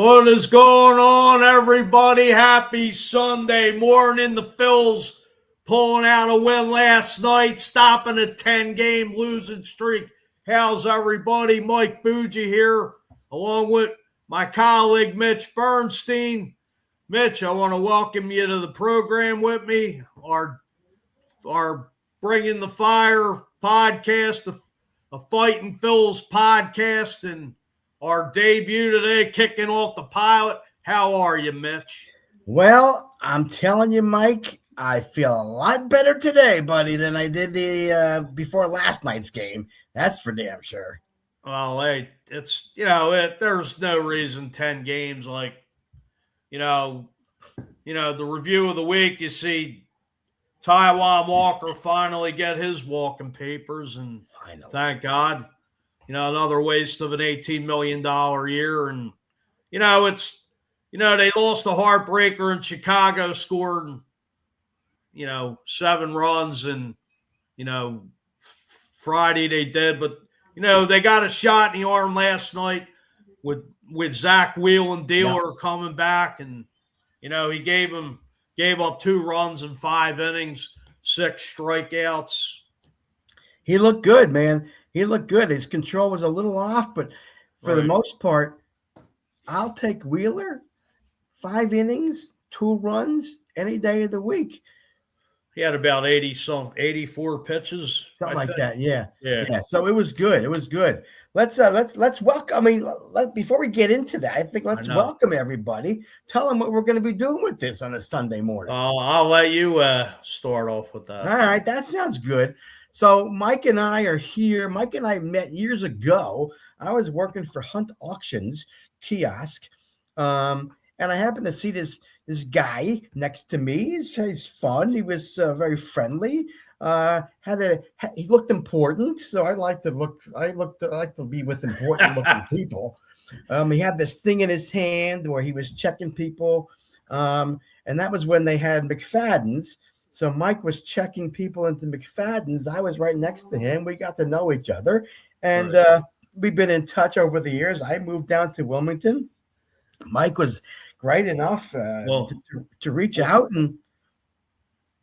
What is going on, everybody? Happy Sunday morning. The Phils pulling out a win last night, stopping a 10-game losing streak. How's everybody? Mike Fuji here, along with my colleague, Mitch Bernstein. Mitch, I want to welcome you to the program with me, our Bringing the Phire podcast, a Fighting Phils podcast, and our debut today, kicking off the pilot. How are you, Mitch? Well, I'm telling you, Mike, I feel a lot better today, buddy, than I did the before last night's game. That's for damn sure. Well, hey, it's there's no reason 10 games like the review of the week. You see, Taiwan Walker finally get his walking papers, and thank God. Another waste of an $18 million year. And, they lost a heartbreaker in Chicago, scored, 7 runs. And, Friday they did. But, they got a shot in the arm last night with Zach Whelan Dealer coming back. And, he gave up 2 runs in 5 innings, 6 strikeouts. He looked good, man. He looked good. His control was a little off, but for the most part, I'll take Wheeler, 5 innings, 2 runs any day of the week. He had about 84 pitches, something like that. Yeah. So it was good. It was good. Let's welcome. I mean, before we get into that, I think let's welcome everybody. Tell them what we're going to be doing with this on a Sunday morning. I'll let you start off with that. All right, that sounds good. So Mike and I are here. Mike and I met years ago. I was working for Hunt Auctions kiosk, and I happened to see this guy next to me. He's fun. He was very friendly. He looked important, so I like to be with important looking people. He had this thing in his hand where he was checking people, and that was when they had McFadden's. So Mike was checking people into McFadden's. I was right next to him. We got to know each other, and we've been in touch over the years. I moved down to Wilmington. Mike was great enough to reach out, and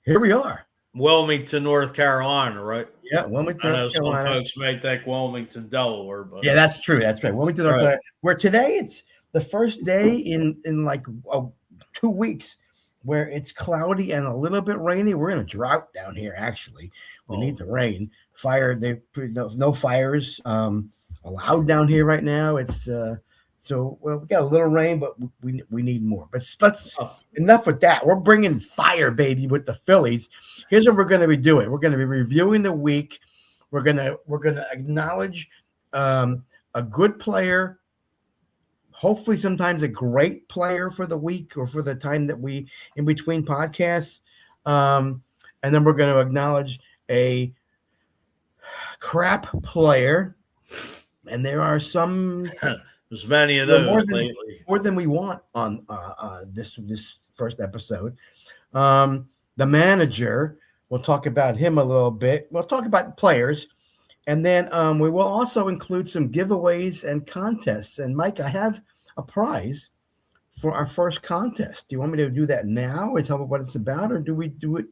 here we are. Wilmington, North Carolina, right? Yeah, Wilmington, North Carolina. Some folks may think Wilmington, Delaware, but yeah, that's true. That's right. Wilmington, North Carolina. Where today it's the first day in like 2 weeks where it's cloudy and a little bit rainy. We're in a drought down here, actually. We need the rain. No fires allowed down here right now. It's we got a little rain, but we need more. But enough with that. We're bringing fire, baby, with the Phillies. Here's what we're going to be doing. We're going to be reviewing the week. We're going to acknowledge a good player, hopefully sometimes a great player for the week or for the time that we in between podcasts. And then we're going to acknowledge a crap player. And there are some there's many of those more than we want on this first episode. The manager, we'll talk about him a little bit. We'll talk about players. And then we will also include some giveaways and contests. And Mike, I have a prize for our first contest. Do you want me to do that now and tell me what it's about, or do we do it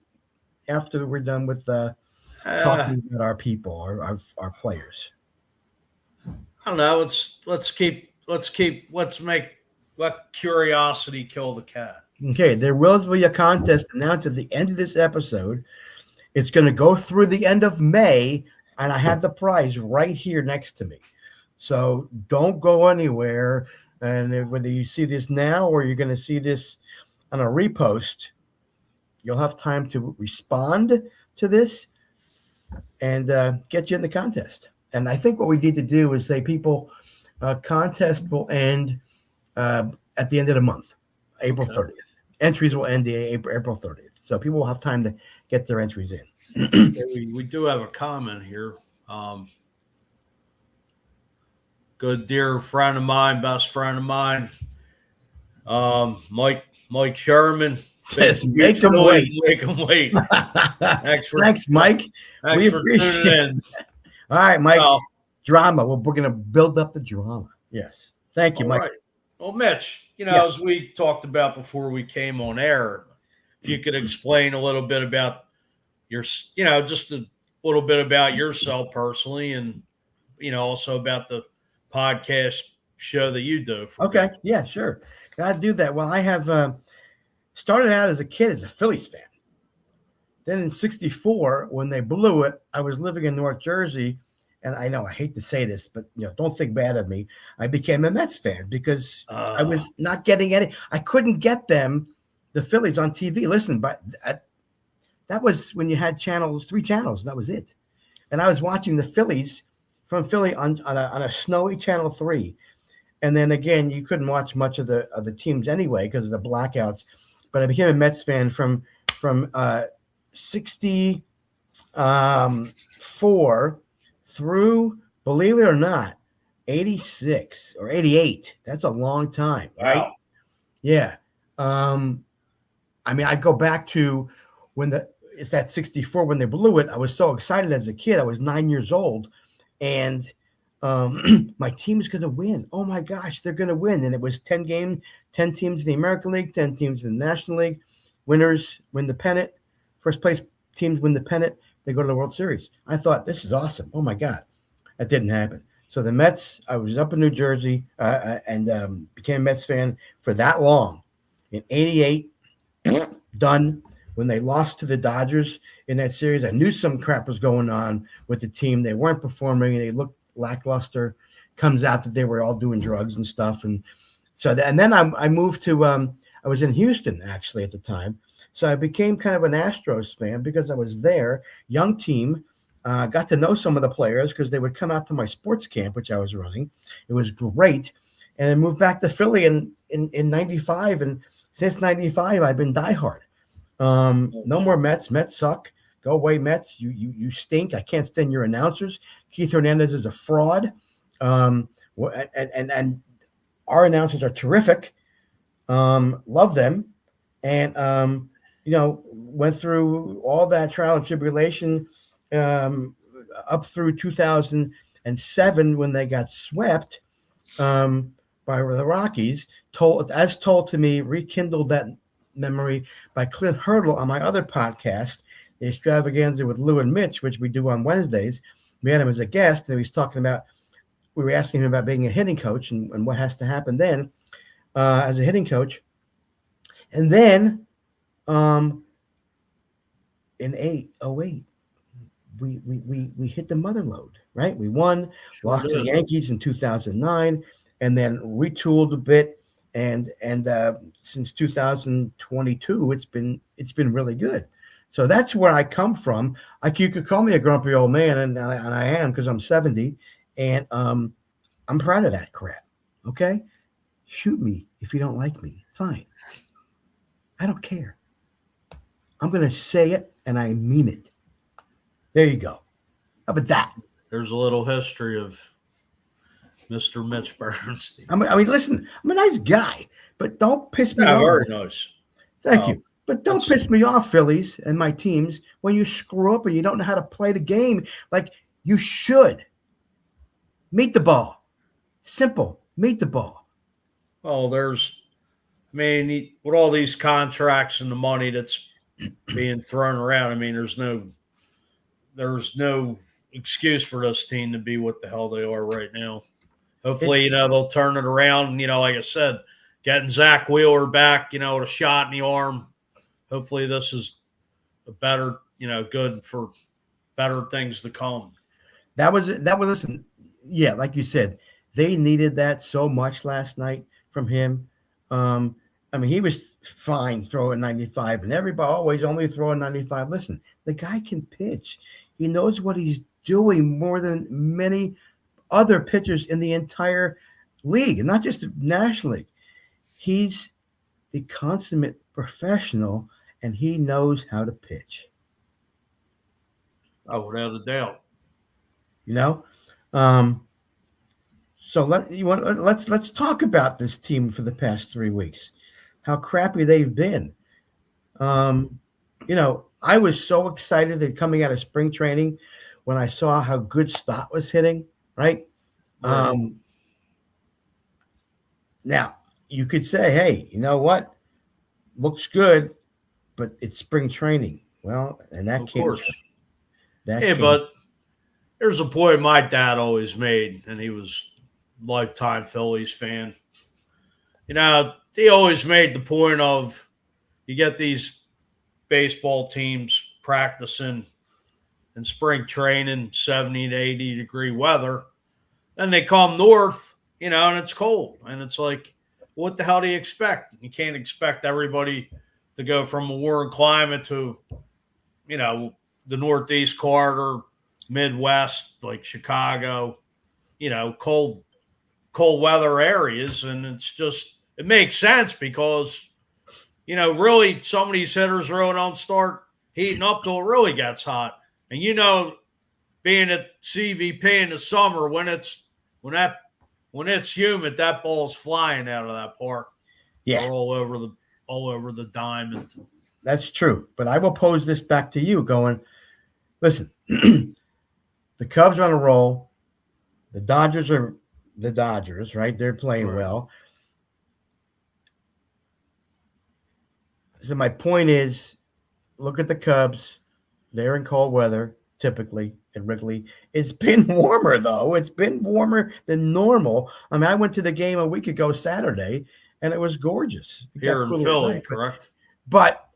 after we're done with talking about our people, our players? I don't know. Let's let curiosity kill the cat. Okay, there will be a contest announced at the end of this episode. It's going to go through the end of May. And I have the prize right here next to me. So don't go anywhere. And whether you see this now or you're going to see this on a repost, you'll have time to respond to this and get you in the contest. And I think what we need to do is say, people, contest will end at the end of the month, April 30th. Entries will end April 30th. So people will have time to get their entries in. We do have a comment here. Good dear friend of mine, best friend of mine, Mike Sherman. Make them wait. Make them wait. Thanks, Mike. We appreciate it. All right, Mike. Drama. We're going to build up the drama. Yes. Thank you, Mike. Right. Well, Mitch, Yeah. as we talked about before we came on air, if you could explain a little bit about just a little bit about yourself personally, and also about the podcast show that you do for Okay. guys. Yeah, sure. Gotta do that. Well, I have started out as a kid as a Phillies fan. Then in '64, when they blew it, I was living in North Jersey, and I know I hate to say this, but don't think bad of me. I became a Mets fan because I was not getting any. I couldn't get the Phillies on TV. Listen, but that was when you had three channels, and that was it. And I was watching the Phillies from Philly on a snowy Channel 3. And then again, you couldn't watch much of the teams anyway because of the blackouts. But I became a Mets fan from 64 through, believe it or not, 86 or 88. That's a long time, right? Wow. Yeah. I mean, I go back to it's that 64 when they blew it. I was so excited as a kid. I was 9 years old, and my team's going to win. Oh my gosh, they're going to win. And it was 10 teams in the American League, 10 teams in the National League. Winners win the pennant. First place teams win the pennant. They go to the World Series. I thought, this is awesome. Oh my God. That didn't happen. So the Mets, I was up in New Jersey and became a Mets fan for that long. In 88, done. When they lost to the Dodgers in that series, I knew some crap was going on with the team. They weren't performing. They looked lackluster. Comes out that they were all doing drugs and stuff. And so, and then I moved to, I was in Houston actually at the time. So I became kind of an Astros fan because I was there, young team, got to know some of the players because they would come out to my sports camp, which I was running. It was great. And I moved back to Philly in 95. And since 95, I've been diehard. No more Mets. Mets suck. Go away, Mets. You stink. I can't stand your announcers. Keith Hernandez is a fraud. And our announcers are terrific. Love them. And went through all that trial and tribulation up through 2007 when they got swept by the Rockies. Told to me, rekindled that memory by Clint Hurdle on my other podcast, The Extravaganza with Lou and Mitch, which we do on Wednesdays. We had him as a guest, and he was talking about, we were asking him about being a hitting coach and what has to happen then as a hitting coach. And then in 08, we hit the mother load, right? We won, lost to the Yankees in 2009, and then retooled a bit. And since 2022, it's been really good. So that's where I come from. You could call me a grumpy old man, and I am because I'm 70, and I'm proud of that crap. Okay, shoot me if you don't like me. Fine, I don't care. I'm gonna say it, and I mean it. There you go. How about that? There's a little history of Mr. Mitch Bernstein. I mean, listen, I'm a nice guy, but don't piss me off. Very nice. Thank you. But don't piss me off, Phillies and my teams, when you screw up and you don't know how to play the game like you should. Meet the ball. Simple. Meet the ball. Well, with all these contracts and the money that's being thrown around, I mean, there's no excuse for this team to be what the hell they are right now. Hopefully, they'll turn it around. Like I said, getting Zach Wheeler back, with a shot in the arm. Hopefully, this is a better, good for better things to come. That was listen. Yeah, like you said, they needed that so much last night from him. I mean, he was fine throwing 95, and everybody always only throwing 95. Listen, the guy can pitch. He knows what he's doing more than many other pitchers in the entire league, and not just the National League. He's the consummate professional, and he knows how to pitch. Oh, without a doubt. So let's talk about this team for the past 3 weeks, how crappy they've been. I was so excited at coming out of spring training when I saw how good Stott was hitting, right? Now, you could say, hey, you know what? Looks good, but it's spring training. Well, and that Of can't be course. true. That Yeah, can't. but there's a point my dad always made, and he was lifetime Phillies fan. He always made the point of you get these baseball teams practicing in spring training, 70 to 80-degree weather. Then they come north, and it's cold. And it's like, what the hell do you expect? You can't expect everybody to go from a warm climate to, the Northeast corridor, Midwest, like Chicago, cold weather areas. And it makes sense because, really some of these hitters really don't start heating up till it really gets hot. And, being at CVP in the summer when it's humid, that ball's flying out of that park. Yeah, or all over the diamond. that's true. But I will pose this back to you, going, listen, the Cubs are on a roll. The Dodgers are the Dodgers, right? They're playing well. So my point is, look at the Cubs. They're in cold weather, typically, at Wrigley. It's been warmer, though. It's been warmer than normal. I mean, I went to the game a week ago Saturday, and it was gorgeous. It Here in Philly, correct? But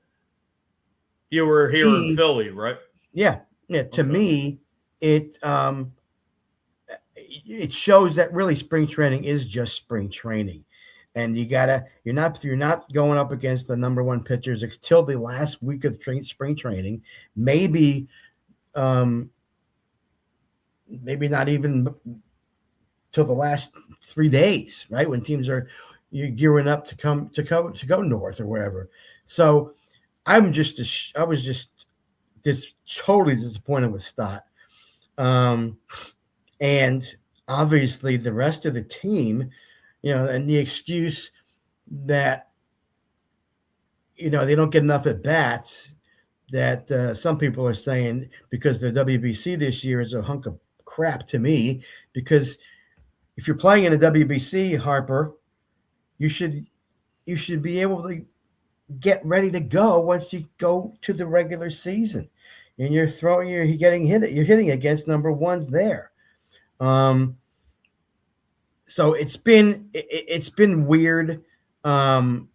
you were here in Philly, right? Yeah. To me, it shows that really spring training is just spring training. And you're not going up against the number one pitchers until the last week of spring training. Maybe not even till the last 3 days, right? When teams you're gearing up to go north or wherever. So I was just totally disappointed with Stott. And obviously the rest of the team, and the excuse that, they don't get enough at bats, that some people are saying because the WBC this year is a hunk of crap to me, because if you're playing in a WBC, Harper, you should be able to get ready to go once you go to the regular season. And you're hitting against number ones there. So it's been weird. And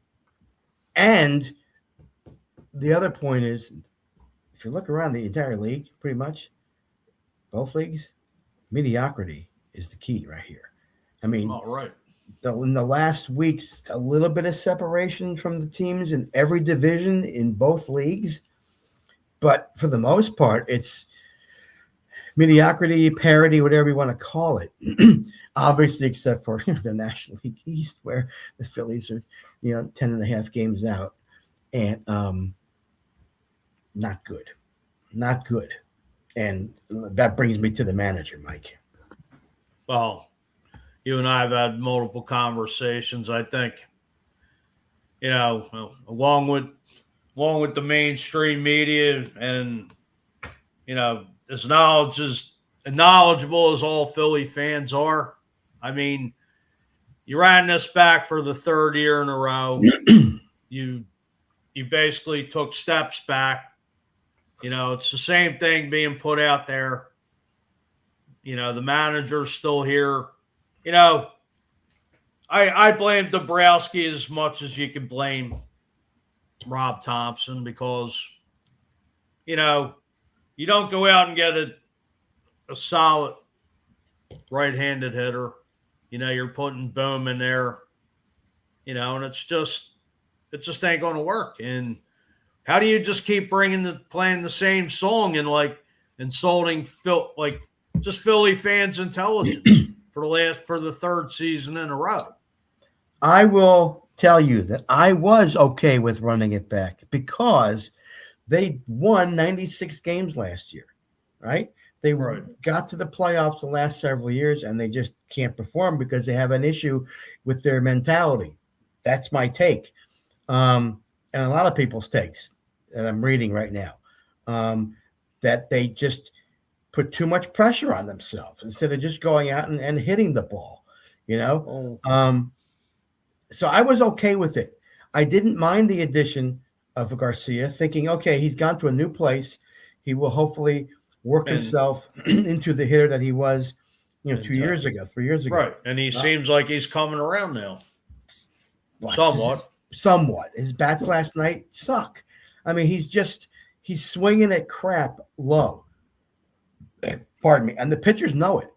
the other point is, if you look around the entire league, pretty much both leagues, mediocrity is the key right here. I mean, all right. In the last week, a little bit of separation from the teams in every division in both leagues. But for the most part, it's mediocrity, parity, whatever you want to call it. Obviously, except for the National League East, where the Phillies are, 10.5 games out. And not good. And that brings me to the manager, Mike. Well, you and I have had multiple conversations. I think, along with the mainstream media, and as knowledgeable as all Philly fans are, I mean, you ran this back for the third year in a row. You basically took steps back. It's the same thing being put out there. The manager's still here. I blame Dabrowski as much as you can blame Rob Thompson, because, you don't go out and get a solid right-handed hitter. You're putting Boom in there, and it just ain't going to work. And how do you just keep playing the same song and insulting just Philly fans' intelligence for the third season in a row? I will tell you that I was okay with running it back because they won 96 games last year, right? They got to the playoffs the last several years, and they just can't perform because they have an issue with their mentality. That's my take, and a lot of people's takes that I'm reading right now, that they just put too much pressure on themselves instead of just going out and hitting the ball, So I was okay with it. I didn't mind the addition of Garcia, thinking, okay, he's gone to a new place. He will hopefully work And himself into the hitter that he was, 2 years ago, 3 years ago. right, and he seems like he's coming around now, Watch, somewhat. somewhat. His bats last night suck. I mean, he's swinging at crap low. Pardon me. And the pitchers know it.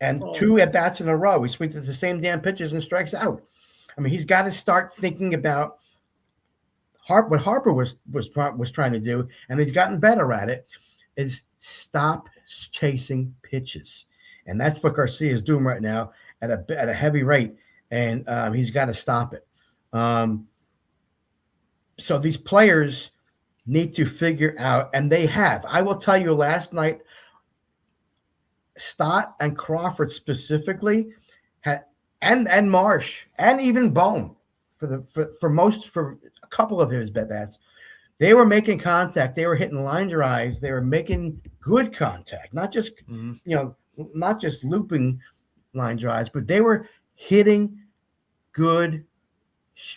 And 2 at bats in a row, he swings at the same damn pitches and strikes out. I mean, he's got to start thinking about what Harper was trying to do, and he's gotten better at it. Is stop chasing pitches, and that's what Garcia is doing right now at a heavy rate, and he's got to stop it. So these players need to figure out, and they have. I will tell you, last night, Stott and Crawford specifically had, and Marsh and even Bone for a couple of his bats, they were making contact. They were hitting line drives. They were making good contact, not just not just looping line drives, but they were hitting good.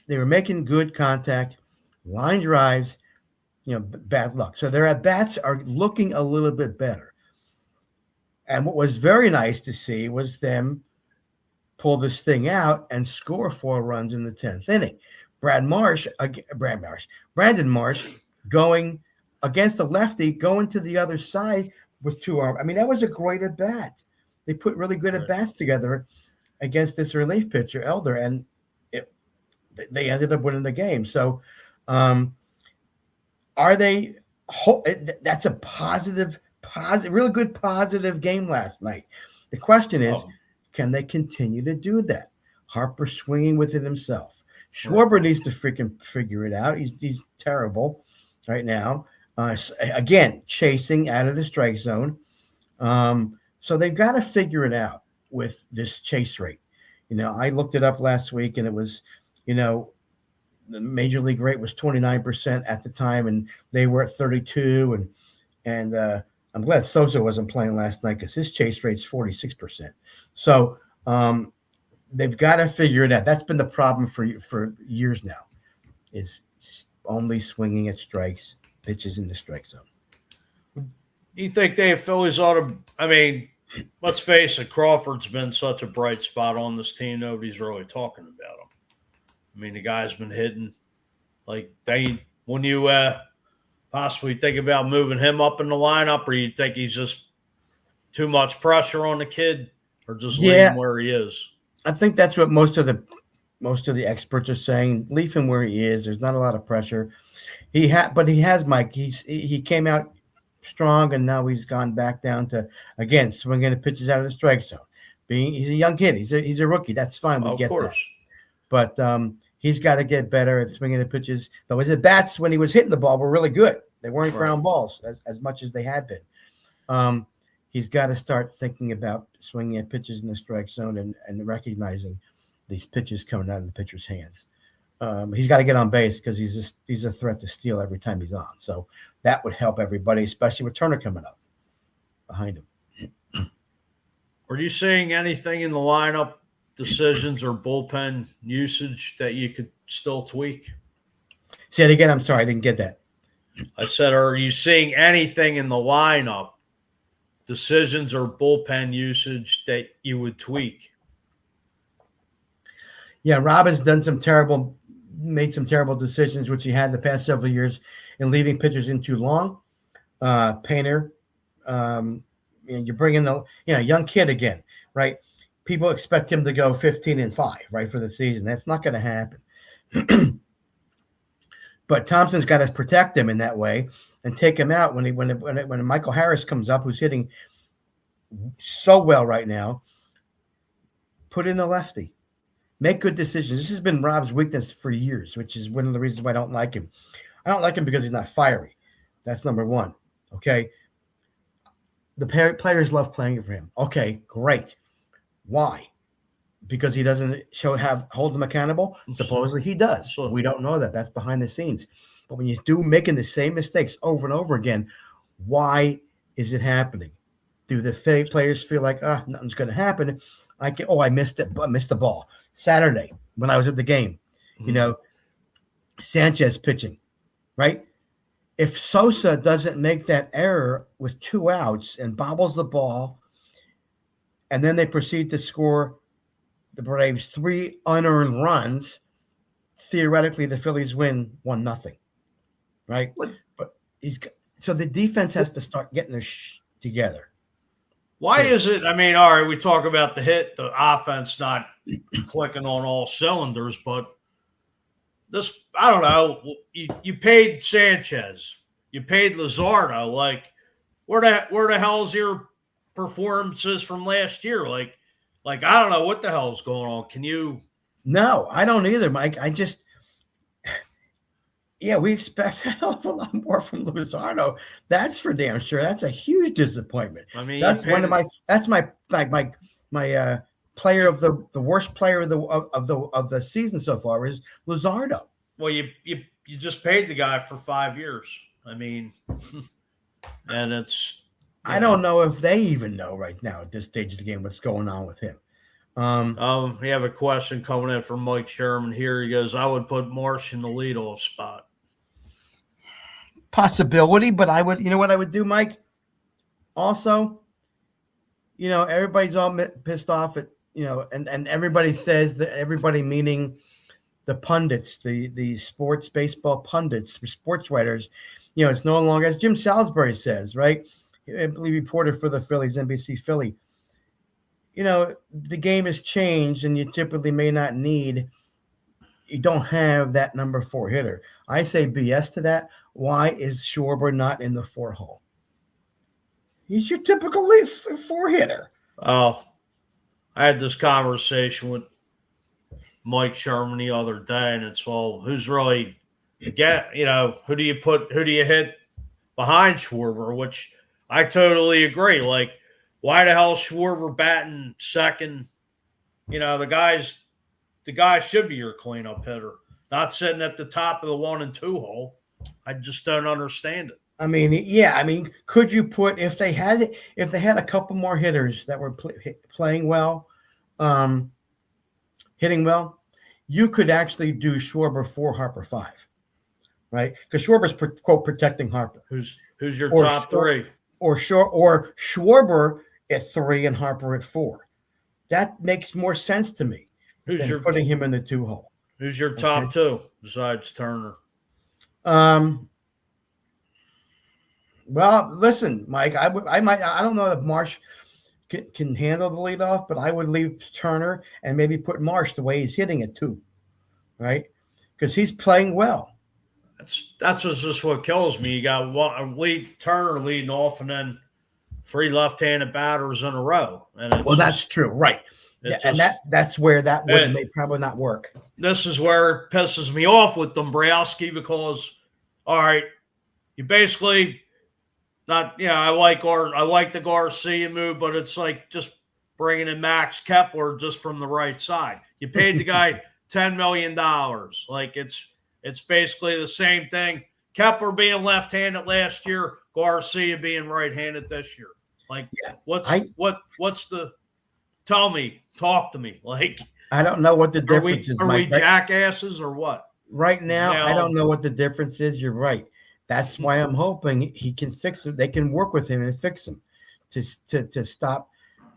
They were making good contact, line drives. Bad luck. So their at bats are looking a little bit better. And what was very nice to see was them pull this thing out and score 4 runs in the 10th inning. Brandon Marsh going against the lefty, going to the other side with 2 arms. I mean, that was a great at bat. They put really good at bats together against this relief pitcher, Elder, and they ended up winning the game. So, are they? That's a positive, really good positive game last night. The question is, can they continue to do that? Harper swinging with it himself. Schwarber needs to freaking figure it out. He's terrible right now. Again, chasing out of the strike zone. So they've got to figure it out with this chase rate. I looked it up last week, and it was, the major league rate was 29% at the time, and they were at 32. And I'm glad Sosa wasn't playing last night because his chase rate's 46%. So they've got to figure it out. That's been the problem for years now, is only swinging at strikes, pitches in the strike zone. You think Dave Phillies ought to? I mean, let's face it, Crawford's been such a bright spot on this team. Nobody's really talking about him. I mean, the guy's been hitting like when you possibly think about moving him up in the lineup, or you think he's just too much pressure on the kid, or just leave him where he is? I think that's what most of the experts are saying. Leave him where he is. There's not a lot of pressure. But he has Mike. He came out strong, and now he's gone back down to, again, swinging the pitches out of the strike zone. He's a young kid. He's a rookie. That's fine. We get that. But he's got to get better at swinging the pitches. Though his at bats when he was hitting the ball were really good. They weren't ground balls as much as they had been. He's got to start thinking about swinging at pitches in the strike zone and recognizing these pitches coming out of the pitcher's hands. He's got to get on base because he's a threat to steal every time he's on. So that would help everybody, especially with Turner coming up behind him. Are you seeing anything in the lineup decisions or bullpen usage that you could still tweak? Say it again. I'm sorry, I didn't get that. I said, are you seeing anything in the lineup decisions or bullpen usage that you would tweak? Yeah, Rob has made some terrible decisions, which he had the past several years, in leaving pitchers in too long. Painter, you're bringing the young kid again, right? People expect him to go 15-5, right, for the season. That's not going to happen. But Thompson's got to protect him in that way and take him out when Michael Harris comes up, who's hitting so well right now. Put in a lefty. Make good decisions. This has been Rob's weakness for years, which is one of the reasons why I don't like him. I don't like him because he's not fiery. That's number one. Okay. The players love playing for him. Okay, great. Why? Because he doesn't hold them accountable? Supposedly he does. We don't know that. That's behind the scenes. But when you do making the same mistakes over and over again, why is it happening? Do the players feel like, nothing's going to happen? I missed it. I missed the ball. Saturday, when I was at the game. You know, Sanchez pitching, right? If Sosa doesn't make that error with 2 outs and bobbles the ball, and then they proceed to score the Braves 3 unearned runs, theoretically the Phillies win 1-0, right? But so the defense has to start getting their together. Why is it? I mean, all right, we talk about the offense not clicking on all cylinders, but this, I don't know. You paid Sanchez, you paid Luzardo. Like, where the hell's your performances from last year? Like I don't know what the hell's going on. Can you? No, I don't either, Mike. We expect a hell of a lot more from Luzardo. That's for damn sure. That's a huge disappointment. I mean, that's my player of the worst player of the season so far is Luzardo. Well, you just paid the guy for 5 years. I mean, and it's. I don't know if they even know right now at this stage of the game what's going on with him. We have a question coming in from Mike Sherman here. He goes, I would put Marsh in the leadoff spot. Possibility, but I would, you know what I would do, Mike? Also, everybody's all pissed off at, and everybody says that, everybody meaning the pundits, the sports baseball pundits, the sports writers, it's no longer, as Jim Salisbury says, right? I believe he reported for the Phillies, NBC Philly. The game has changed, and you typically may not need, you don't have that number 4 hitter. I say BS to that. Why is Schwarber not in the 4 hole? He's your typical 4 hitter. Oh, I had this conversation with Mike Sherman the other day, and it's all, who's really who do you hit behind Schwarber, which I totally agree. Like, why the hell is Schwarber batting second? The guy should be your cleanup hitter, not sitting at the top of the 1 and 2 hole. I just don't understand it. I mean, could you put, if they had a couple more hitters that were playing well, hitting well, you could actually do Schwarber 4, Harper 5, right? Because Schwarber's quote protecting Harper. Who's your top 3? Or Schwarber at 3 and Harper at 4. That makes more sense to me. Who's your putting him in the 2 hole? Who's your top 2 besides Turner? Well, listen, Mike. I don't know if Marsh can handle the leadoff, but I would leave Turner and maybe put Marsh the way he's hitting it too, right? Because he's playing well. That's just what kills me. You got Turner leading off, and then 3 left-handed batters in a row. And that's true, right? And that's where that may probably not work. This is where it pisses me off with Dombrowski, because, all right, you basically not. I like the Garcia move, but it's like just bringing in Max Kepler just from the right side. You paid the guy $10 million. Like, it's basically the same thing. Kepler being left-handed last year, Garcia being right-handed this year. Like, what's the? Talk to me. Like, I don't know what the difference is. Are we jackasses or what? Right now, I don't know what the difference is. You're right. That's why I'm hoping he can fix it. They can work with him and fix him to stop.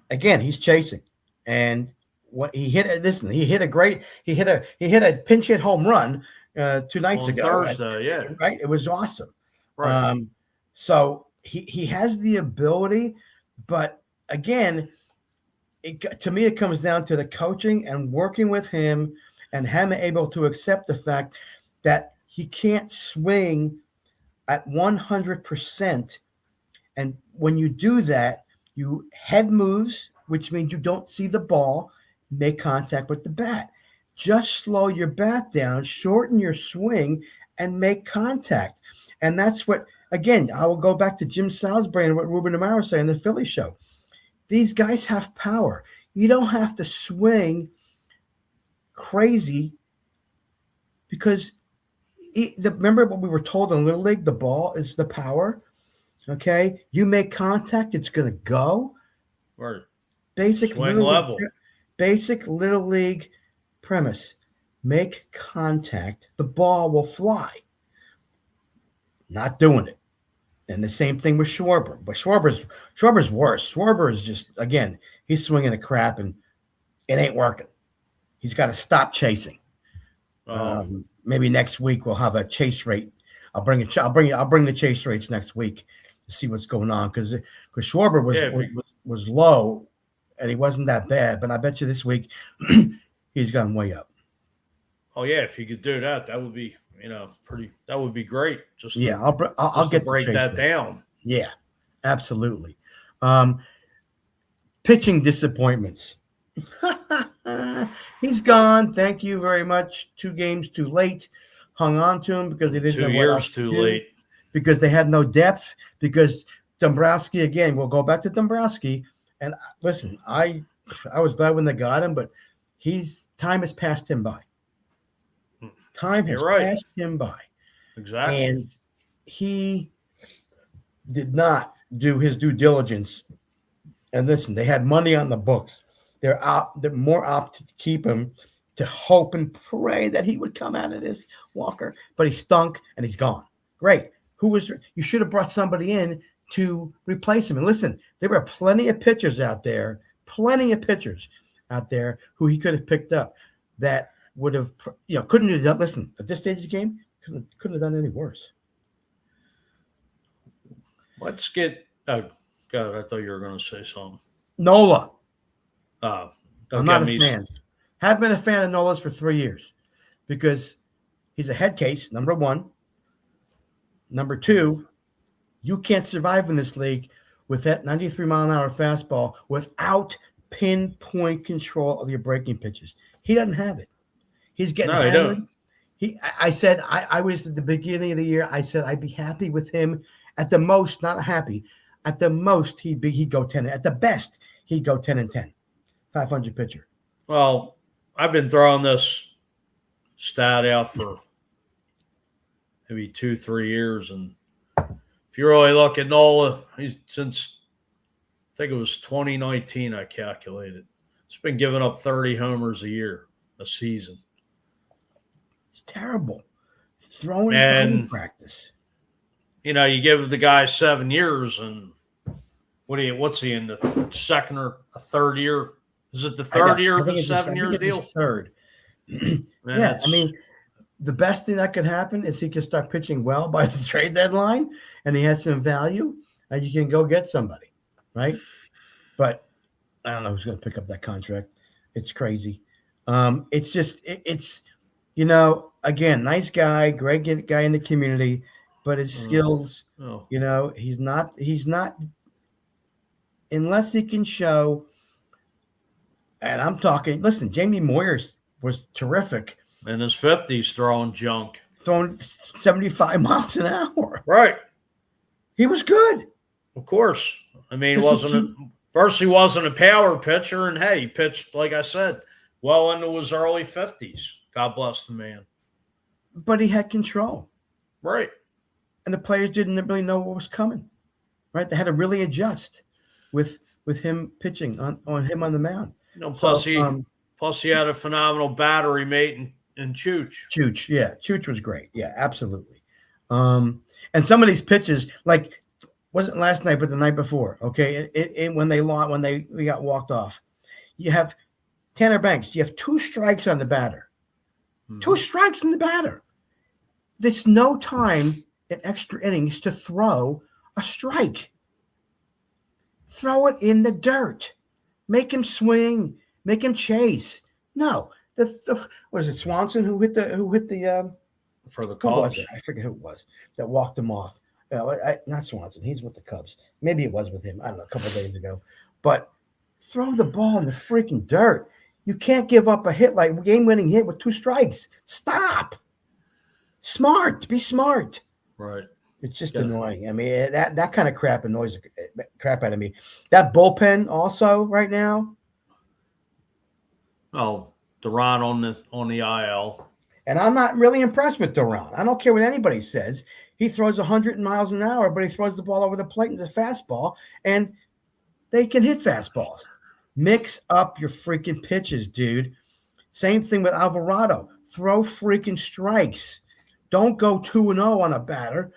Again, he's chasing, and what he hit. Listen, he hit a pinch hit home run 2 nights ago. Thursday, right. It was awesome. Right. So he has the ability, but again, to me, it comes down to the coaching and working with him, and him able to accept the fact that he can't swing at 100%. And when you do that, you head moves, which means you don't see the ball, make contact with the bat. Just slow your bat down, shorten your swing, and make contact. And that's what, again, I will go back to Jim Salisbury and what Ruben Amaro said in the Philly show. These guys have power. You don't have to swing crazy, because remember what we were told in Little League, the ball is the power. Okay? You make contact, it's going to go. Right. Basic swing level. Basic Little League premise. make contact, the ball will fly. Not doing it. And the same thing with Schwarber. But Schwarber's worse. Schwarber is just, again, he's swinging a crap and it ain't working. He's got to stop chasing. Maybe next week we'll have a chase rate. I'll bring the chase rates next week to see what's going on because Schwarber was low and he wasn't that bad, but I bet you this week he's gone way up. Oh yeah, if you could do that, that would be that would be great. I'll get break that down. Yeah, absolutely. Pitching disappointments. He's gone. Thank you very much. 2 games too late. Hung on to him because they didn't know 2 years too late. Because they had no depth. Because Dombrowski, again, we'll go back to Dombrowski. And listen, I was glad when they got him, but time has passed him by. Time has passed him by. Exactly. And he did not do his due diligence. And listen, they had money on the books. They're more apt to keep him, to hope and pray that he would come out of this, Walker. But he stunk and he's gone. Great. You should have brought somebody in to replace him. And listen, there were plenty of pitchers out there who he could have picked up that would have, couldn't have done. Listen, at this stage of the game, couldn't have done any worse. Let's get. Oh God, I thought you were going to say something. Nola. I'm not a fan. Have been a fan of Nola's for 3 years because he's a head case, number one. Number two, you can't survive in this league with that 93-mile-an-hour fastball without pinpoint control of your breaking pitches. He doesn't have it. He's getting hammered. I said I was at the beginning of the year. I said I'd be happy with him at the most, not happy. At the most, he'd go 10. At the best, he'd go 10-10. 500 pitcher. Well, I've been throwing this stat out for maybe 2-3 years, and if you really look at Nola, he's since I think it was 2019. I calculated he's been giving up 30 homers a season. It's terrible. Throwing in practice. You give the guy 7 years, and what's he in the second or a third year? Is it the third year of the 7-year deal? Third. Yeah, I mean, the best thing that could happen is he could start pitching well by the trade deadline, and he has some value, and you can go get somebody, right? But I don't know who's going to pick up that contract. It's crazy. It's just it's again, nice guy, great guy in the community, but his skills, he's not unless he can show. And I'm talking, listen, Jamie Moyers was terrific. In his 50s, throwing 75 miles an hour. Right. He was good. Of course. I mean, he wasn't a power pitcher, and hey, he pitched, like I said, well into his early 50s. God bless the man. But he had control. Right. And the players didn't really know what was coming. Right? They had to really adjust with him pitching on him on the mound. Plus he had a phenomenal battery mate in Chooch. Chooch was great. Yeah, absolutely. And some of these pitches, like wasn't last night, but the night before. Okay, when we got walked off, you have Tanner Banks. You have 2 strikes on the batter. 2 strikes in the batter. There's no time in extra innings to throw a strike. Throw it in the dirt. Make him swing. Make him chase. No, was it Swanson who hit the for the Cubs? I forget who it was that walked him off. Not Swanson. He's with the Cubs. Maybe it was with him. I don't know. A couple of days ago. But throw the ball in the freaking dirt. You can't give up a hit like game-winning hit with 2 strikes. Stop. Be smart. Right. It's just annoying. I mean, that kind of crap annoys the crap out of me. That bullpen also right now. Oh, Duran on the IL. And I'm not really impressed with Duran. I don't care what anybody says. He throws 100 miles an hour, but he throws the ball over the plate and it's a fastball, and they can hit fastballs. Mix up your freaking pitches, dude. Same thing with Alvarado. throw freaking strikes. Don't go 2-0 on a batter.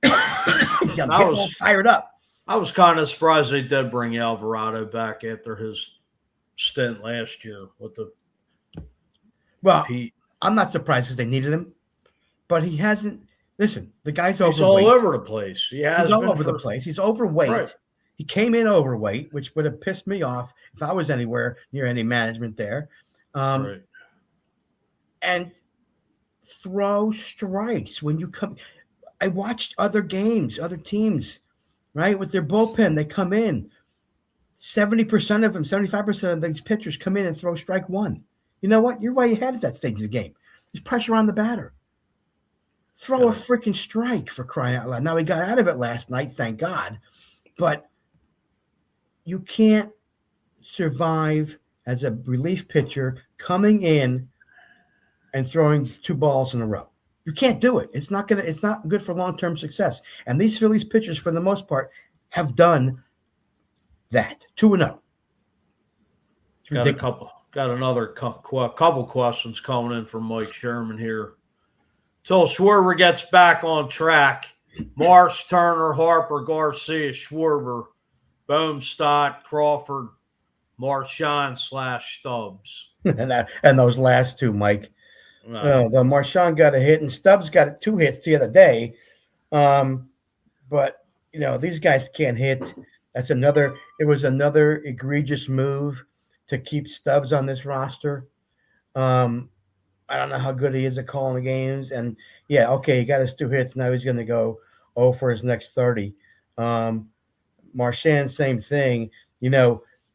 I'm getting all fired up. I was kind of surprised they did bring Alvarado back after his stint last year with the Pete. I'm not surprised because they needed him, but he hasn't. Listen, the guy's overweight. He's all over the place. He's all over the place. He's overweight. Right. He came in overweight, which would have pissed me off if I was anywhere near any management there. Right. And throw strikes when you come. I watched other games, other teams, right, with their bullpen. They come in. 70% of them, 75% of these pitchers come in and throw strike one. You know what? You're way ahead at that stage of the game. There's pressure on the batter. Throw a freaking strike, for crying out loud. Now, he got out of it last night, thank God. But you can't survive as a relief pitcher coming in and throwing 2 balls in a row. You can't do it. It's not good for long-term success. And these Phillies pitchers, for the most part, have done that. 2-0. Got another couple questions coming in from Mike Sherman here. Till Schwarber gets back on track, Marsh, Turner, Harper, Garcia, Schwarber, Boomstott, Crawford, Marchand / Stubbs. and those last two, Mike. No. The Marchand got a hit, and Stubbs got 2 hits the other day. But, these guys can't hit. It was another egregious move to keep Stubbs on this roster. I don't know how good he is at calling the games. And, he got his 2 hits. Now he's going to go 0 for his next 30. Marchand, same thing.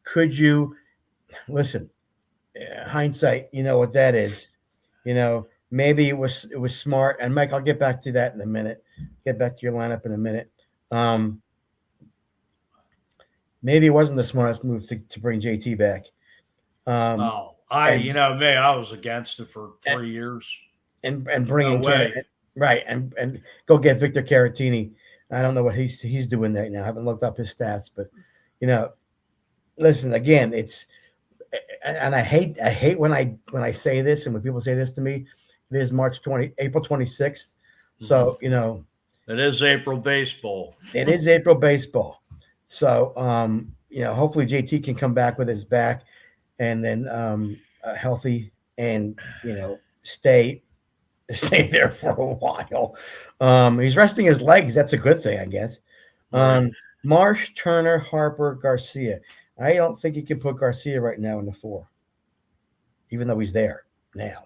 Could you – listen, hindsight, you know what that is. Maybe it was smart. And, Mike, I'll get back to that in a minute. Get back to your lineup in a minute. Maybe it wasn't the smartest move to bring JT back. I was against it for 3 years. And bringing right and go get Victor Caratini. I don't know what he's doing right now. I haven't looked up his stats, but listen again. And I hate when I say this and when people say this to me. It is April 26th, so it is April baseball. It is April baseball. So hopefully JT can come back with his back, and then healthy and stay there for a while. He's resting his legs. That's a good thing, I guess. Marsh, Turner, Harper, Garcia. I don't think you can put Garcia right now in the 4, even though he's there now.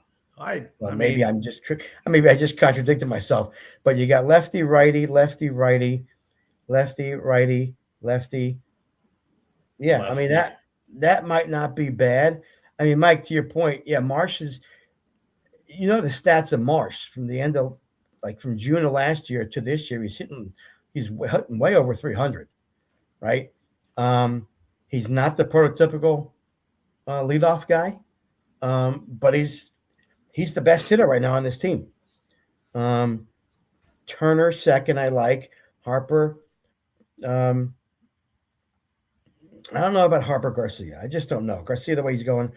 Maybe I just contradicted myself. But you got lefty, righty, lefty, righty, lefty, righty, lefty. Yeah, lefty. That might not be bad. Mike, to your point, Marsh is. The stats of Marsh from the end of, from June of last year to this year, he's hitting way over 300, right? He's not the prototypical leadoff guy, but he's the best hitter right now on this team. Turner second, I like. Harper. I don't know about Harper Garcia. I just don't know. Garcia, the way he's going.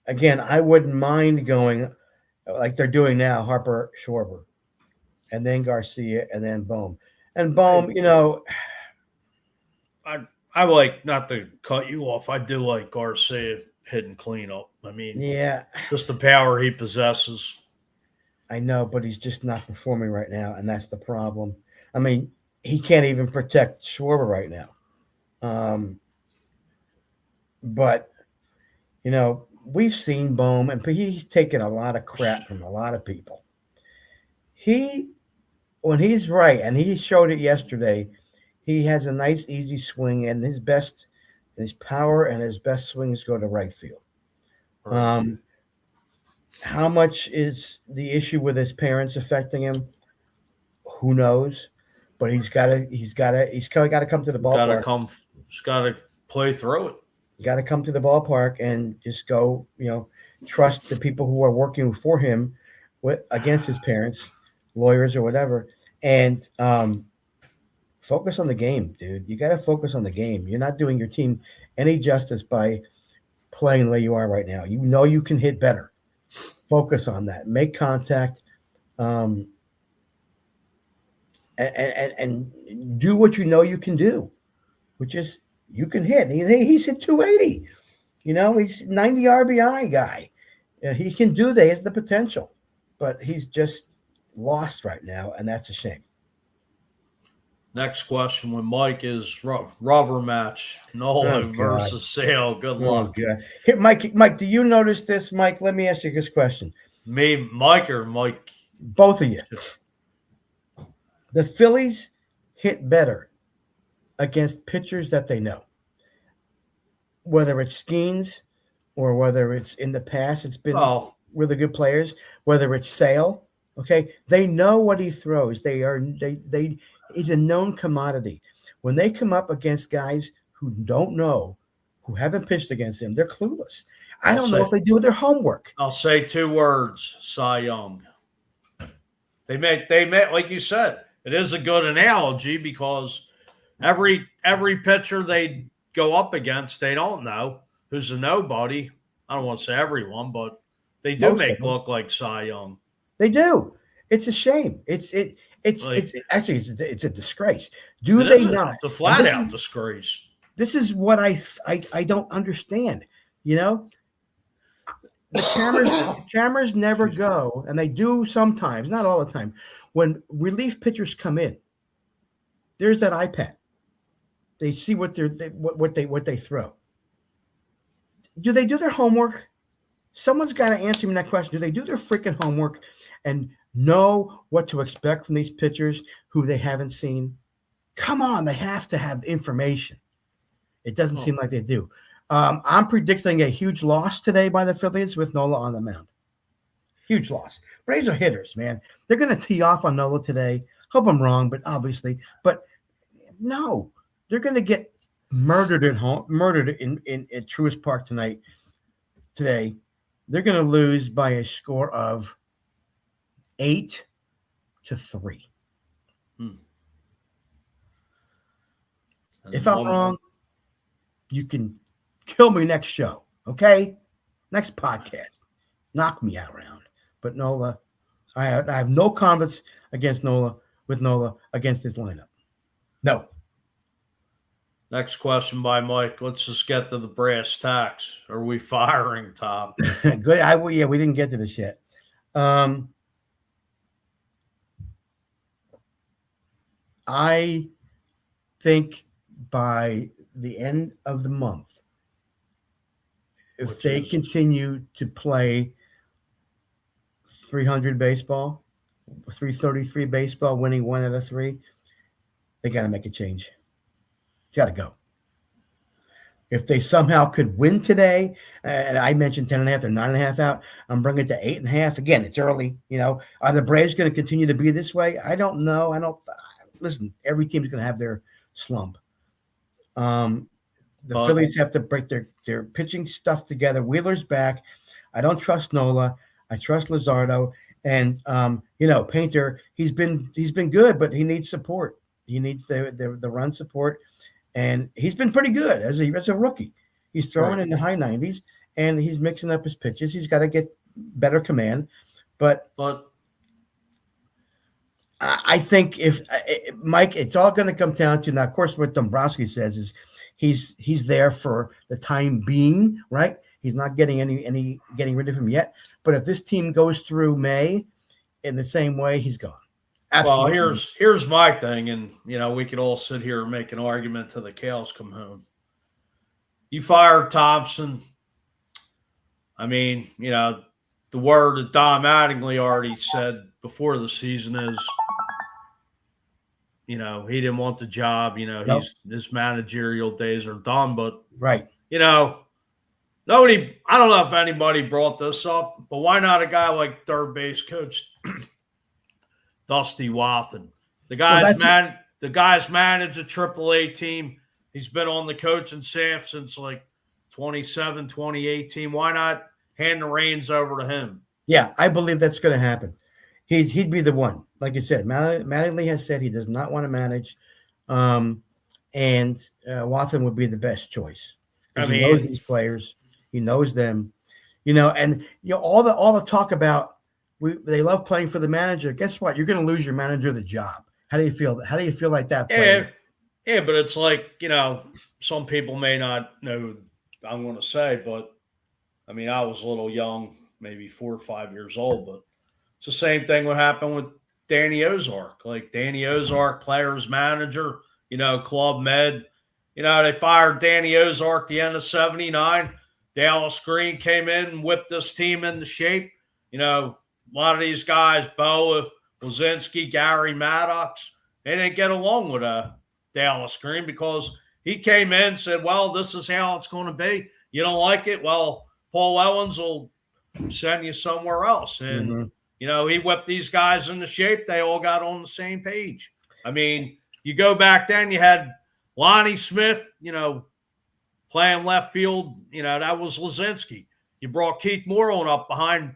Again, I wouldn't mind going like they're doing now, Harper, Schwarber, and then Garcia, and then Bohm. And Bohm, I like, not to cut you off, I do like Garcia hitting cleanup. Just the power he possesses. I know, but he's just not performing right now, and that's the problem. He can't even protect Schwarber right now. But, we've seen Bohm, and he's taken a lot of crap from a lot of people. When he's right, and he showed it yesterday, he has a nice, easy swing, and his power and his best swings go to right field. How much is the issue with his parents affecting him? Who knows? But he's got to come to the ballpark. He's got to play through it. Got to come to the ballpark and just go, trust the people who are working for him against his parents, lawyers or whatever, and focus on the game, dude. You got to focus on the game. You're not doing your team any justice by playing the way you are right now. You can hit better. Focus on that. Make contact. And do what you know you can do, which is you can hit. He's hit 280. He's 90 RBI guy. He can do that. He has the potential, but he's just lost right now, and that's a shame. Next question with Mike is rubber match. Nola versus Sale. Good luck. God. Here, Mike, do you notice this? Mike, let me ask you this question. Me, Mike, or Mike? Both of you. The Phillies hit better against pitchers that they know. Whether it's Skeens or whether it's in the past, it's been really good players, whether it's Sale, okay? They know what he throws. He's a known commodity. When they come up against guys who don't know, who haven't pitched against him, they're clueless. I don't know if they do their homework. I'll say 2 words, Cy Young. They met, like you said, it is a good analogy because every pitcher they go up against, they don't know, who's a nobody. I don't want to say everyone, but they do look like Cy Young. They do. It's a shame. It's actually a disgrace. Do they not? It's a flat out disgrace. This is what I don't understand. The cameras never go, and they do sometimes, not all the time. When relief pitchers come in, there's that iPad. They see what they throw. Do they do their homework? Someone's got to answer me that question. Do they do their freaking homework and know what to expect from these pitchers who they haven't seen? Come on, they have to have information. It doesn't seem like they do. I'm predicting a huge loss today by the Phillies with Nola on the mound. Huge loss. Braves are hitters, man. They're going to tee off on Nola today. Hope I'm wrong, but obviously. But no, they're going to get murdered at home, murdered at Truist Park today. They're going to lose by a score of 8-3. If I'm wrong, you can kill me next show, okay? Next podcast. Knock me out around. But Nola, I have no confidence against Nola against this lineup. No. Next question by Mike. Let's just get to the brass tacks. Are we firing Tom? Good. We didn't get to this yet. I think by the end of the month, if they continue to play 300 baseball, 333 baseball, winning 1 out of 3, they got to make a change. It's got to go. If they somehow could win today, and I mentioned 10.5 or 9.5 out, I'm bringing it to 8.5. Again, it's early. Are the Braves going to continue to be this way? I don't know. Listen, every team's going to have their slump. The Phillies have to break their pitching stuff together. Wheeler's back. I don't trust Nola. I trust Luzardo. And Painter, he's been good, but he needs support. He needs the run support. And he's been pretty good as a rookie. He's throwing in the high 90s, and he's mixing up his pitches. He's got to get better command. But I think Mike, it's all going to come down to now. Of course, what Dombrowski says is he's there for the time being, right? He's not getting any getting rid of him yet. But if this team goes through May in the same way, he's gone. Absolutely. Well, here's my thing, and we could all sit here and make an argument till the cows come home. You fired Thompson. I mean, the word that Don Mattingly already said before the season is, he didn't want the job. Nope. His managerial days are done. But right, nobody. I don't know if anybody brought this up, but why not a guy like third base coach Dusty Wathan? The guy's managed a AAA team. He's been on the coaching staff since like 2018. Why not hand the reins over to him? Yeah, I believe that's going to happen. He'd be the one. Like you said, Mattingly has said he does not want to manage, and Wathan would be the best choice. He knows these players. He knows them. And all the talk about they love playing for the manager. Guess what? You're going to lose your manager the job. How do you feel? How do you feel like that playing? Yeah, but it's like, some people may not know who I'm going to say, but I mean, I was a little young, maybe 4 or 5 years old, but it's the same thing what happened with Danny Ozark. Like Danny Ozark, players manager, club med. They fired Danny Ozark the end of '79. Dallas Green came in and whipped this team into shape. A lot of these guys, Bo, Wazinski, Gary Maddox, they didn't get along with Dallas Green because he came in and said, well, this is how it's going to be. You don't like it? Well, Paul Owens will send you somewhere else. And, he whipped these guys into shape. They all got on the same page. I mean, you go back then, you had Lonnie Smith, playing left field. That was Lazinski. You brought Keith Moreland up behind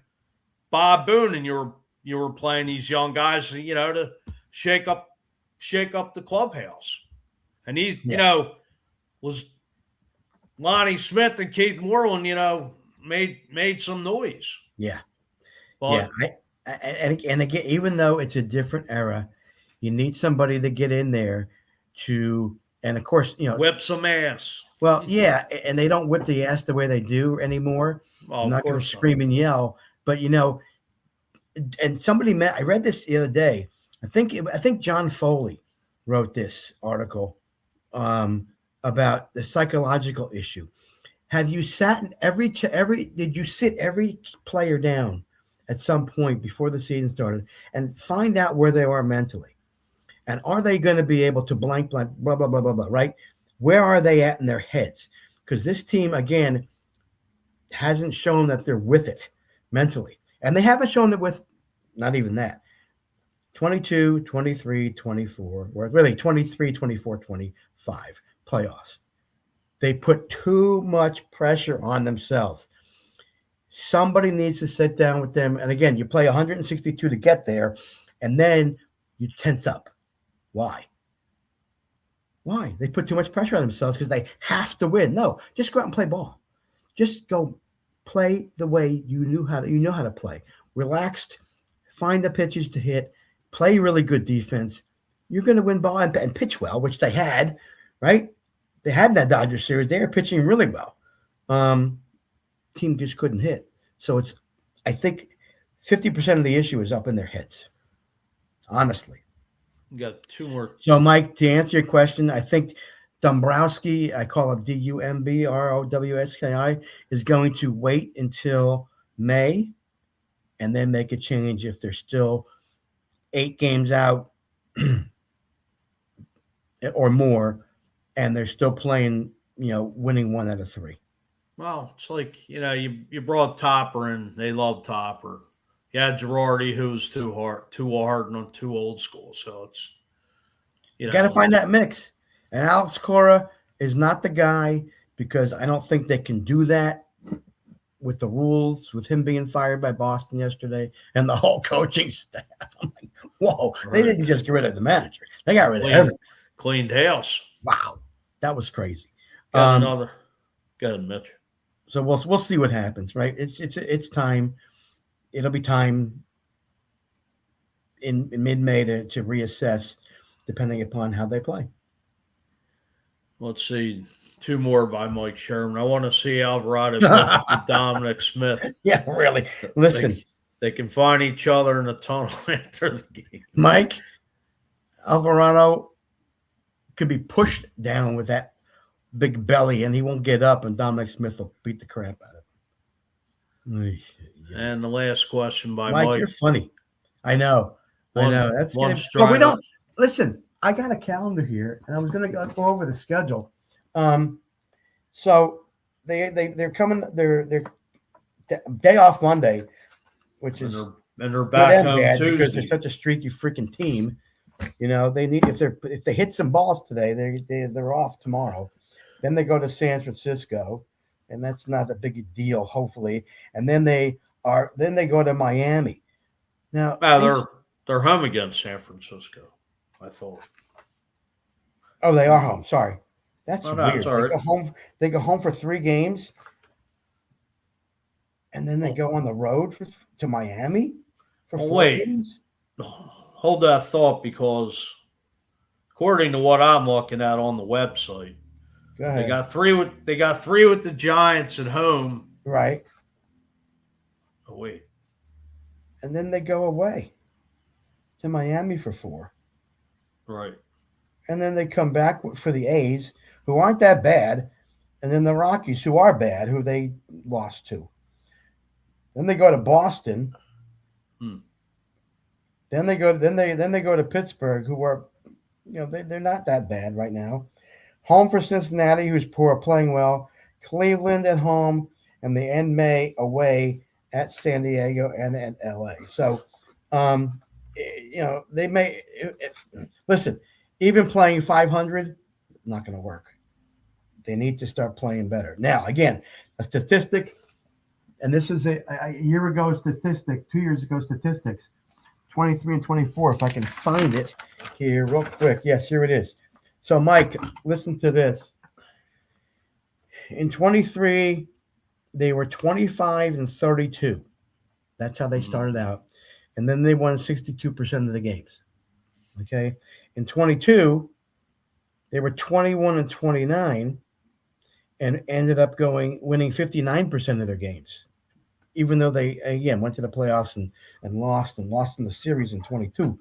Bob Boone, and you were playing these young guys, to shake up the clubhouse. And he, was Lonnie Smith and Keith Moreland, made some noise. Yeah. But, and again, even though it's a different era, you need somebody to get in there and of course, whip some ass. Well, yeah, and they don't whip the ass the way they do anymore. Well, I'm not going to scream and yell, but and I read this the other day. I think John Foley wrote this article about the psychological issue. Have you sat in did you sit every player down at some point before the season started and find out where they are mentally? And are they going to be able to blank, blah, blah, blah, blah, blah, right? Where are they at in their heads? Because this team, again, hasn't shown that they're with it mentally. And they haven't shown it with not even that. 22, 23, 24, or really 23, 24, 25 playoffs. They put too much pressure on themselves. Somebody needs to sit down with them. And again, you play 162 to get there, and then you tense up. Why? They put too much pressure on themselves because they have to win. No, just go out and play ball. Just go play the way you know how to play. Relaxed, find the pitches to hit, play really good defense. You're going to win ball and pitch well, which they had, right? They had that Dodgers series. They were pitching really well. Team just couldn't hit. So I think 50% of the issue is up in their heads, honestly. You got two more. So, Mike, to answer your question, I think Dombrowski, I call him Dumbrowski, is going to wait until May and then make a change if they're still 8 games out or more, and they're still playing, winning 1 out of 3. Well, it's like, you brought Topper in. They love Topper. You had Girardi, who's too hard and too old school. So it's, you got to find that mix. And Alex Cora is not the guy because I don't think they can do that with the rules, with him being fired by Boston yesterday and the whole coaching staff. I'm like, whoa, right. They didn't just get rid of the manager. They got rid of everything. Cleaned house. Wow. That was crazy. Got another. Go ahead, Mitch. So we'll see what happens, right? It's time. It'll be time in mid-May to reassess, depending upon how they play. Let's see. 2 more by Mike Sherman. I want to see Alvarado with Dominic Smith. Yeah, really. Listen. They can find each other in the tunnel after the game. Mike, Alvarado could be pushed down with that big belly, and he won't get up, and Dominic Smith will beat the crap out of him. And the last question by Mike. You're funny. I know. That's one. But we don't listen. I got a calendar here, and I was going to go over the schedule. So they're coming. They're day off Monday, which is and they're back home Tuesday because they're such a streaky freaking team. They need if they hit some balls today, they're off tomorrow. Then they go to San Francisco, and that's not a big deal, hopefully. And then they go to Miami. Now they're home against San Francisco, I thought. Oh, they are home. Sorry. That's weird. Right. They go home for 3 games. and then they go on the road to Miami for 4 wait. games. Hold that thought, because according to what I'm looking at on the website, Go ahead. they got three with the Giants at home. Right. Oh wait. And then they go away to Miami for 4. Right. And then they come back for the A's, who aren't that bad, and then the Rockies, who are bad, who they lost to. Then they go to Boston. Then they go to Pittsburgh, who are, they're not that bad right now. Home for Cincinnati, who's poor, playing well. Cleveland at home, and they end May away at San Diego and at LA. So, they may listen. Even playing 500, not going to work. They need to start playing better. Now, again, a statistic, and this is a year ago statistic, 2 years ago statistics, 23 and 24. If I can find it here real quick. Yes, here it is. So, Mike, listen to this. In 23, they were 25 and 32. That's how they started out. And then they won 62% of the games. Okay. In 22, they were 21 and 29 and ended up winning 59% of their games, even though they, again, went to the playoffs and lost in the series in 22.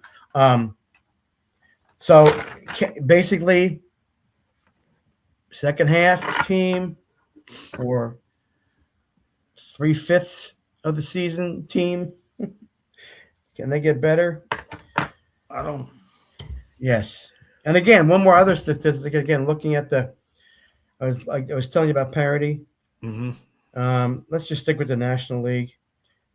So basically, second half team or 3/5 of the season team. Can they get better? I don't. Yes. And again, one more other statistic. Again, looking at I was telling you about parity. Mm-hmm. Let's just stick with the National League.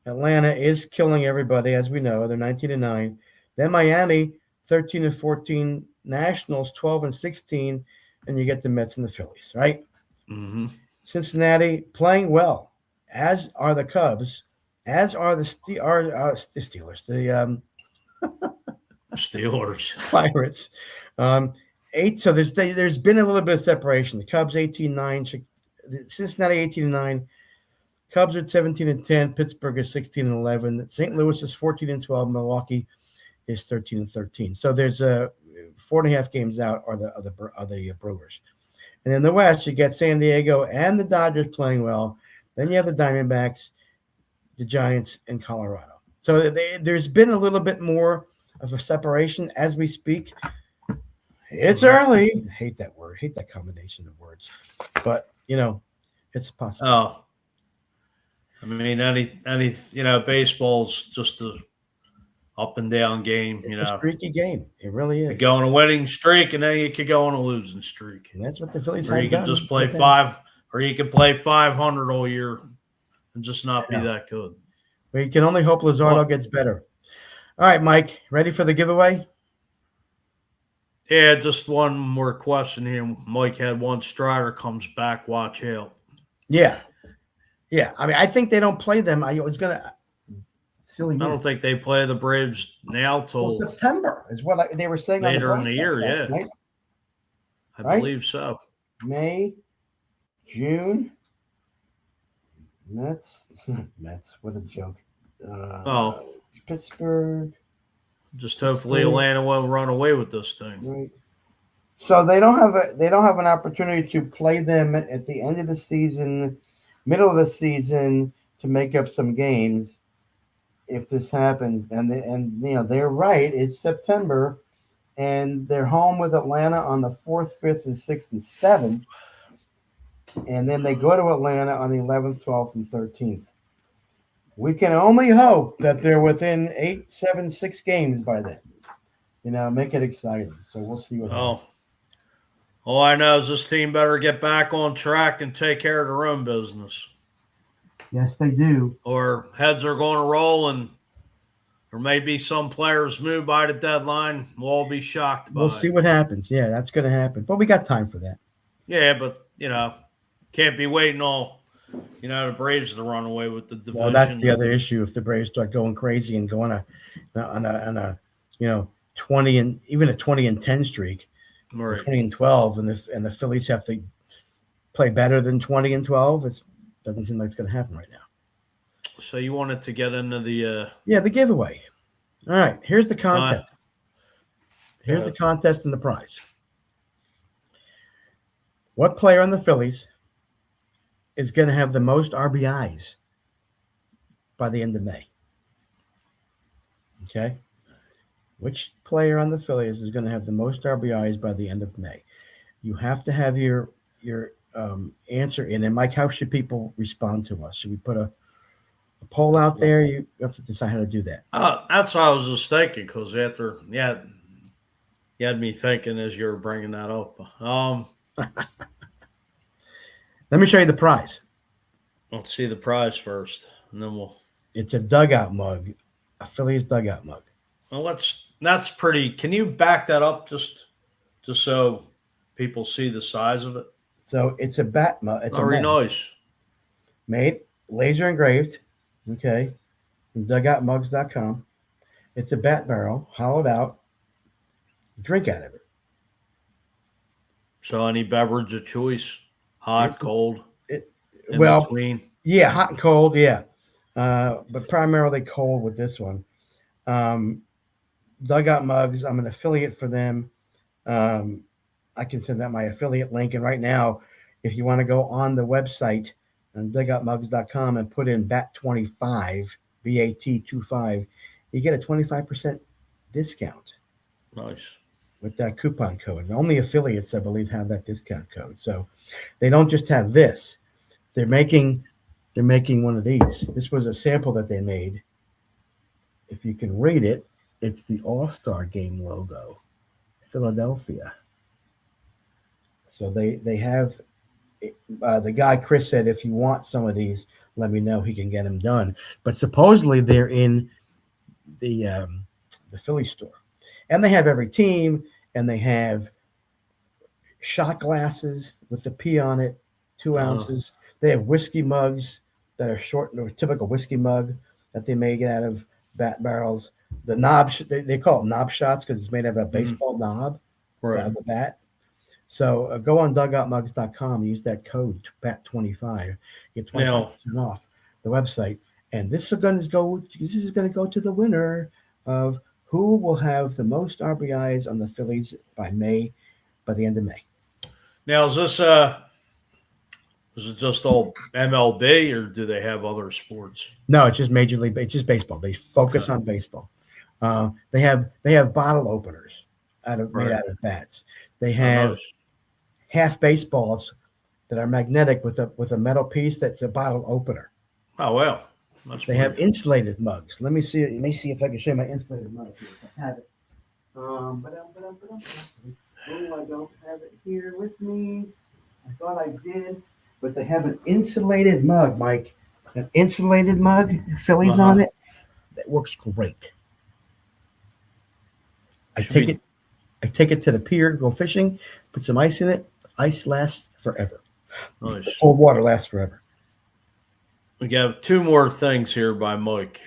Atlanta is killing everybody, as we know. They're 19-9. Then Miami, 13 and 14. Nationals, 12 and 16. And you get the Mets and the Phillies, right? Mm-hmm. Cincinnati playing well, as are the Cubs, as are the Steelers, the Steelers, Pirates. 8. So there's been a little bit of separation. The Cubs 18-9, Cincinnati 18-9, Cubs are 17-10, Pittsburgh is 16-11, St. Louis is 14-12, Milwaukee is 13-13. So there's 4.5 games out are the Brewers. And in the West, you get San Diego and the Dodgers playing well. Then you have the Diamondbacks, the Giants, and Colorado. So there's been a little bit more of a separation as we speak. It's early. I hate that word. I hate that combination of words. But, it's possible. Oh. I mean, any baseball's just a up and down game. It's a streaky game. It really is. You go on a winning streak, and then you could go on a losing streak. And that's what the Phillies Or have you could done. just play or you could play 500 all year and just not be that good. We can only hope Luzardo gets better. All right, Mike, ready for the giveaway? Yeah, just one more question here. Mike had one. Strider comes back. Watch out. Yeah. Yeah. I mean, I think they don't play them. I was going to. Silly. I don't think they play the Braves now till September is what they were saying later in the year. Yeah. Right? I believe so. May, June. Mets. What a joke. Pittsburgh. Just hopefully Atlanta won't run away with this thing. Right. So they don't have an opportunity to play them at the end of the season, middle of the season, to make up some games if this happens. And they're right. It's September, and they're home with Atlanta on the 4th, 5th, and 6th and 7th. And then they go to Atlanta on the 11th, 12th, and 13th. We can only hope that they're within 8, 7, 6 games by then. Make it exciting. So we'll see what happens. All I know is this team better get back on track and take care of their own business. Yes, they do. Or heads are going to roll, and there may be some players moved by the deadline. We'll all be shocked by it. We'll see what happens. Yeah, that's going to happen. But we got time for that. Yeah, but, can't be waiting all, the Braves to run away with the division. Well, that's the other issue. If the Braves start going crazy and go on a 20 and even a 20-10 streak, right. 20-12, and the Phillies have to play better than 20-12, it doesn't seem like it's going to happen right now. So you wanted to get into the the giveaway. All right, here's the time? contest. Here's the contest and the prize. What player on the Phillies is going to have the most RBIs by the end of May? Okay. Which player on the Phillies is going to have the most RBIs by the end of May? You have to have your answer in. And Mike, how should people respond to us? Should we put a poll out there? You have to decide how to do that. That's what I was just thinking, because after you had me thinking as you were bringing that up. Let me show you the prize. Let's see the prize first, and then we'll. It's a dugout mug, a Phillies dugout mug. Well, that's pretty. Can you back that up just so people see the size of it? So it's a bat mug. It's very a mug nice. made laser engraved. Okay, from dugoutmugs.com. It's a bat barrel, hollowed out. Drink out of it. So any beverage of choice, hot, cold, in well, between. Yeah, hot and cold, yeah, but primarily cold with this one. Dugout Mugs, I'm an affiliate for them. I can send out my affiliate link, and right now, if you want to go on the website on dugoutmugs.com and put in BAT25, BAT25, you get a 25% discount. Nice. With that coupon code. And only affiliates, I believe, have that discount code. So they don't just have this. They're making one of these. This was a sample that they made. If you can read it, it's the All-Star Game logo, Philadelphia. So they have the guy Chris said, if you want some of these, let me know. He can get them done. But supposedly they're in the Philly store. And they have every team, and they have shot glasses with the P on it, 2 ounces. They have whiskey mugs that are short, a typical whiskey mug that they make out of bat barrels. The knob, they call it knob shots because it's made out of a baseball knob, right? Out of the bat. So go on dugoutmugs.com, use that code BAT25, get 25% off the website. And this is going to go to the winner of who will have the most RBIs on the Phillies by the end of May. Now, is it just all MLB, or do they have other sports? No, it's just Major League. It's just baseball. They focus on baseball. They have bottle openers made out of bats. They have half baseballs that are magnetic with a metal piece that's a bottle opener. Oh well. They have insulated mugs. Let me see if I can show you my insulated mug here. If I have it. Oh, I don't have it here with me. I thought I did, but they have an insulated mug, Mike. An insulated mug, Phillies on it. That works great. I take it to the pier, go fishing, put some ice in it. Ice lasts forever. Nice. Cold water lasts forever. We got 2 more things here by Mike.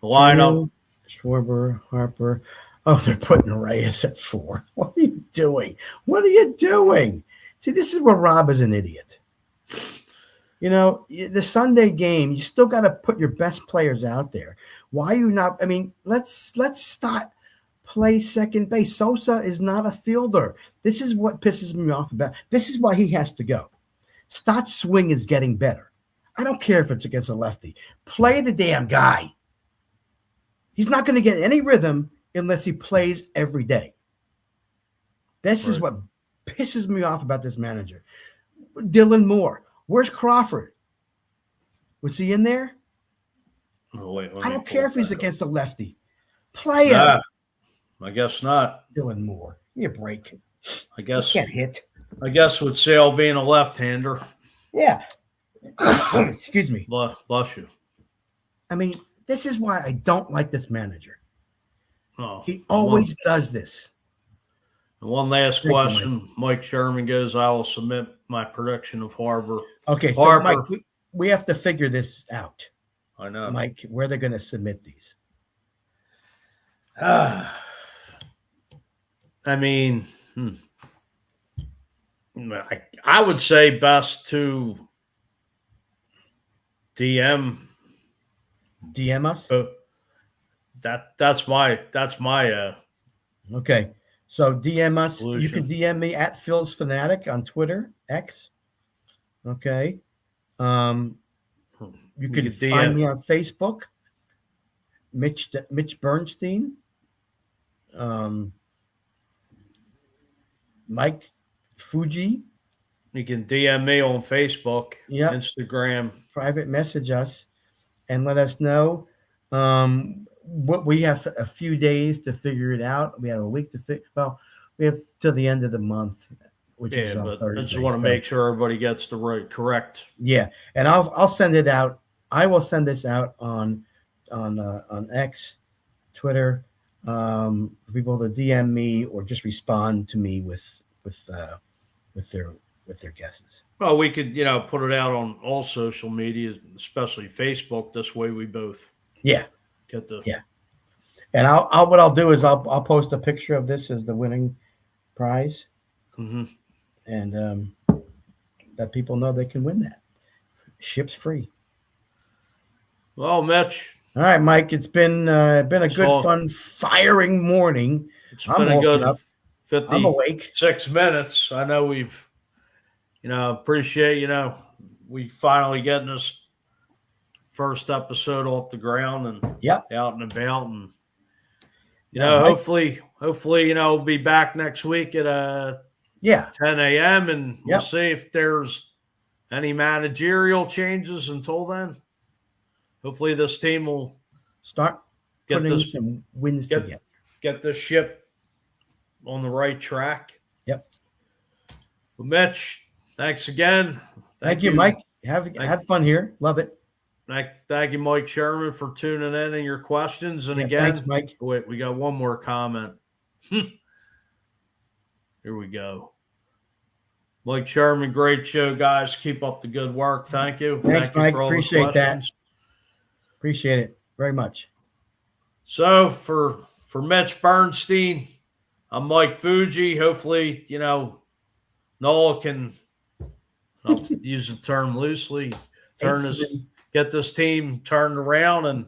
The lineup. Schwarber, Harper. Oh, they're putting Reyes at 4. What are you doing? What are you doing? See, this is where Rob is an idiot. You know, the Sunday game, you still got to put your best players out there. Why are you not? I mean, let's start play second base. Sosa is not a fielder. This is what pisses me off about. This is why he has to go. Stott's swing is getting better. I don't care if it's against a lefty. Play the damn guy. He's not going to get any rhythm unless he plays every day. This is what pisses me off about this manager. Dylan Moore. Where's Crawford? Was he in there? Oh, wait, I don't care if he's against a lefty. Play him. I guess not. Dylan Moore. Give me a break. I guess he can't hit. I guess with Sale being a left-hander. Yeah. Excuse me. Bless you. I mean, this is why I don't like this manager. Oh, he always does this. And one last question. Mike Sherman goes, I will submit my prediction of Harbor. Okay, so Mike, we have to figure this out. I know. Mike, where they're going to submit these. I mean, I would say best to DM us. That's my Okay. So DM us. solution. You can DM me at Phil's Fanatic on Twitter, X. Okay. You can find me on Facebook, Mitch Bernstein. Mike Fuji. You can DM me on Facebook, Instagram. Private message us and let us know. What we have a few days to figure it out. We have a week to fix. Well, we have till the end of the month, which is on Thursday. I just want to make sure everybody gets the correct. Yeah, and I'll send it out. I will send this out on X, Twitter. People to DM me or just respond to me with their guesses. Well, we could put it out on all social media, especially Facebook. This way, we both get the And what I'll do is I'll post a picture of this as the winning prize, and let people know they can win that. Ship's free. Well, Mitch. All right, Mike. It's been a good, fun, firing morning. It's been a good 56 minutes. I know we've, appreciate, we finally getting this first episode off the ground and out and about, and hopefully, we'll be back next week at 10 a.m. and we'll see if there's any managerial changes until then. Hopefully this team will start putting some wins together. Get this ship on the right track. Yep. Well, Mitch, thanks again. Thank you, Mike. Had fun here. Love it. Thank you, Mike Sherman, for tuning in and your questions. And thanks, Mike. Wait, we got one more comment. Here we go. Mike Sherman, great show, guys. Keep up the good work. Thank you. Thanks, Mike. For all Appreciate the questions. Appreciate it very much. So for Mitch Bernstein, I'm Mike Fuji. Hopefully, Noah can, I'll use the term loosely, get this team turned around. And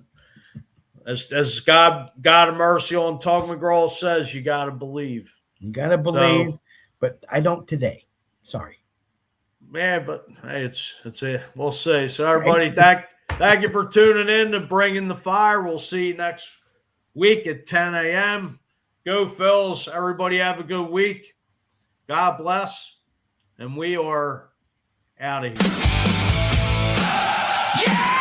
as God of mercy on Tug McGraw says, you got to believe. You got to believe, but I don't today. Sorry. Man, but hey, we'll see. So everybody, thank you for tuning in to Bringing the Fire. We'll see you next week at 10 a.m. Go Phils. Everybody have a good week. God bless. And we are out of here. Yeah!